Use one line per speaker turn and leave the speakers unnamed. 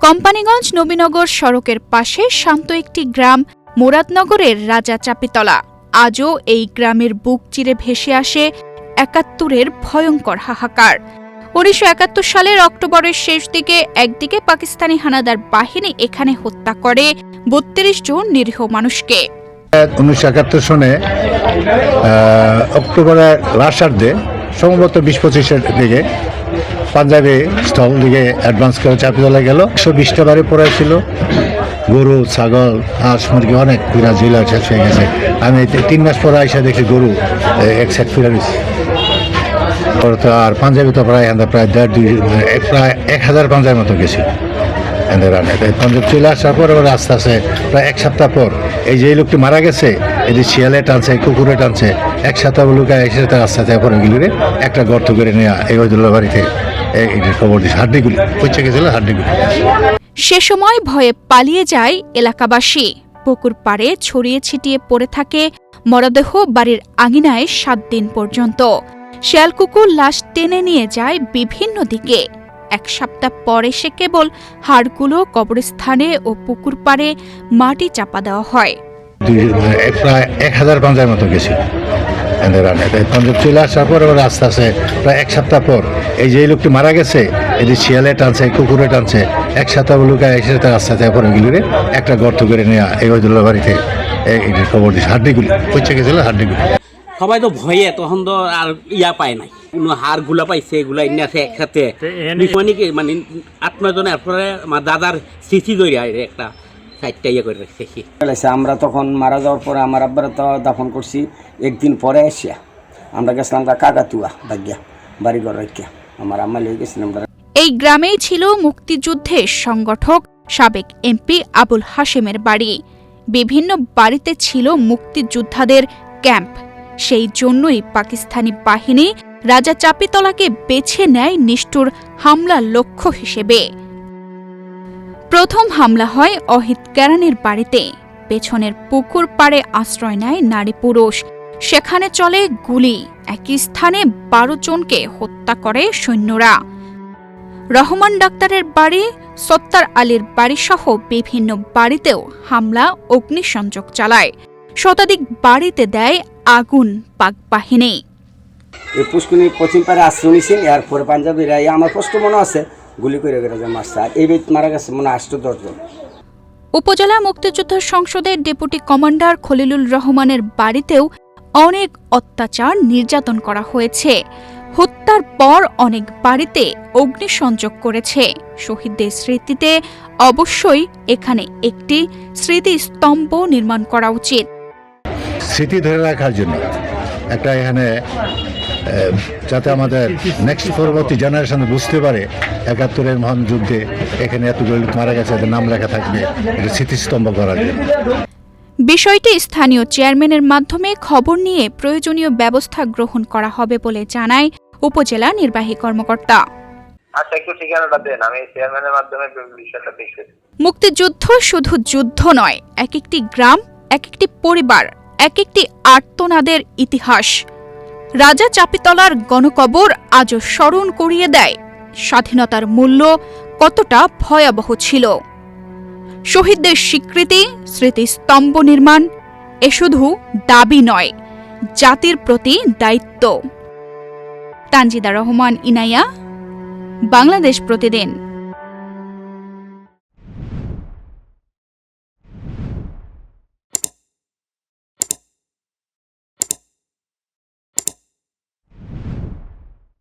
কোম্পানিগঞ্জ নবীনগর সড়কের পাশে শান্ত একটি গ্রাম মুরাদনগরের রাজা চাপিতলা। আজও এই গ্রামের বুক চিরে ভেসে আসে ৭১-এর ভয়ঙ্কর হাহাকার। ১৯৭১ সালের অক্টোবরের শেষ দিকে একদিকে পাকিস্তানি হানাদার বাহিনী এখানে হত্যা করে ৩২ জন নিরীহ মানুষকে।
১৯৭১ সনে অক্টোবরের লাস্টার্ধে সম্ভবত ২০-২৫-এর দিকে পাঞ্জাবি স্থল দিকে অ্যাডভান্স করে চাপিতলা গেল। ১২০টা বাড়ি পড়েছিল, গরু, ছাগল, হাঁস, মুরগি অনেক ফিরা জিলা শেষ হয়ে গেছে। আমি ৩ মাস পরে আইসা দেখি গরু এক সাইড ফিরা দিচ্ছি। তো আর পাঞ্জাবি তো প্রায় প্রায় ১,০০০ পাঞ্জাবির মতো গেছি। পাঞ্জাব চলে আসার পর আস্তে আস্তে প্রায় ১ সপ্তাহ পর এই যে লোকটি মারা গেছে, এটি শিয়ালে টানছে, কুকুরে টানছে, ১ সপ্তাহ লোক একসাথে আস্তে আস্তে পরে গেলে একটা গর্ত করে নেওয়া এই ওইদুল্লাহ বাড়িতে খবর দিচ্ছে। হাড্ডিগুলি পচে গেছিল, হাড্ডিগুলি।
সে সময় ভয়ে পালিয়ে যায় এলাকাবাসী। পুকুর পাড়ে ছড়িয়ে ছিটিয়ে পড়ে থাকে মরদেহ বাড়ির আঙিনায় ৭ দিন পর্যন্ত। শেয়াল কুকুর লাশ টেনে নিয়ে যায় বিভিন্ন দিকে। ১ সপ্তাহ পরে সে কেবল হাড়গুলো কবরস্থানে ও পুকুর পাড়ে মাটি চাপা দেওয়া হয়।
প্রায় ১,০০০ পাঞ্জাবির মতো গেছি। পাঞ্জাব চলে আসার পর আস্তে আস্তে প্রায় ১ সপ্তাহ পর এই যে লোকটি মারা গেছে, এটি শিয়ালে টানছে, কুকুরে টানছে, ১ সপ্তাহ লোক একসাথে আস্তে আস্তে পরে গেলে একটা গর্ত করে নেওয়া এই ওইদুল্লাহ বাড়িতে খবর দিচ্ছে। হাড্ডিগুলি পচে গেছিল, হাড্ডিগুলি।
সবাই তো ভয়ে তখন তো আর পায় নাই, কোনো হাড় গুলা পাইছে, এগুলা এনে আছে একসাথে মানে ৮-৯ জনের। এরপরে আমার দাদার স্মৃতি ধরে একটা সাইডটা করে রেখেছি।
আমরা তখন মারা যাওয়ার পরে আমার আব্বারা তো দাফন করছি। একদিন পরে এসিয়া আমরা গেছিলাম কাকাতুয়া দাগিয়া বাড়ি ঘর রেখে আমার আম্মা লিয়ে গেছিলাম।
এই গ্রামেই ছিল মুক্তিযুদ্ধের সংগঠক সাবেক এমপি আবুল হাশেমের বাড়ি। বিভিন্ন বাড়িতে ছিল মুক্তিযোদ্ধাদের ক্যাম্প। সেই জন্যই পাকিস্তানি বাহিনী রাজা চাপিতলাকে বেছে নেয় নিষ্ঠুর হামলার লক্ষ্য হিসেবে। প্রথম হামলা হয় অহিত কেরানির বাড়িতে। পেছনের পুকুর পাড়ে আশ্রয় নেয় নারী পুরুষ। সেখানে চলে গুলি। একই স্থানে ১২ জনকে হত্যা করে সৈন্যরা। রহমান ডাক্তারের বাড়ি, সত্তার আলীর বাড়িসহ বিভিন্ন বাড়িতেও হামলা, অগ্নিসংযোগ চালায়। শতাধিক বাড়িতে দেয় আগুন পাক বাহিনী।
এই পুষ্কুনির পশ্চিম পাড়ে আশ্রয় নিয়েছেন। এরপরে পাঞ্জাবিরা আমার কষ্ট মনে আছে গুলি করে মারছে। আর এই মারা গেছে মনে ৮-১০ জন।
উপজেলা মুক্তিযুদ্ধ সংসদের ডেপুটি কমান্ডার খলিলুর রহমানের বাড়িতেও অনেক অত্যাচার, নির্যাতন করা হয়েছে। হত্যার পর অনেক বাড়িতে অগ্নিসংযোগ করেছে। শহীদদের স্মৃতিতে অবশ্যই এখানে একটি স্মৃতিস্তম্ভ নির্মাণ করা উচিত।
স্মৃতি ধরে রাখার জন্য একটা এখানে, যাতে আমাদের নেক্সট পরবর্তী জেনারেশন বুঝতে পারে ৭১-এর মহান যুদ্ধে এখানে এতগুলো লোক মারা গেছে, নাম লেখা থাকবে, এটা স্মৃতিস্তম্ভ করার জন্য।
বিষয়টি স্থানীয় চেয়ারম্যানের মাধ্যমে খবর নিয়ে প্রয়োজনীয় ব্যবস্থা গ্রহণ করা হবে বলে জানায় উপজেলা নির্বাহী কর্মকর্তা। মুক্তিযুদ্ধ শুধু যুদ্ধ নয়, এক একটি গ্রাম, এক একটি পরিবার, এক একটি আর্তনাদের ইতিহাস। রাজা চাপিতলার গণকবর আজও স্মরণ করিয়ে দেয় স্বাধীনতার মূল্য কতটা ভয়াবহ ছিল। শহীদদের স্বীকৃতি, স্মৃতিস্তম্ভ নির্মাণ এ শুধু দাবি নয়, জাতির প্রতি দায়িত্ব। তানজিদা রহমান, ইনায়া, বাংলাদেশ প্রতিদিন।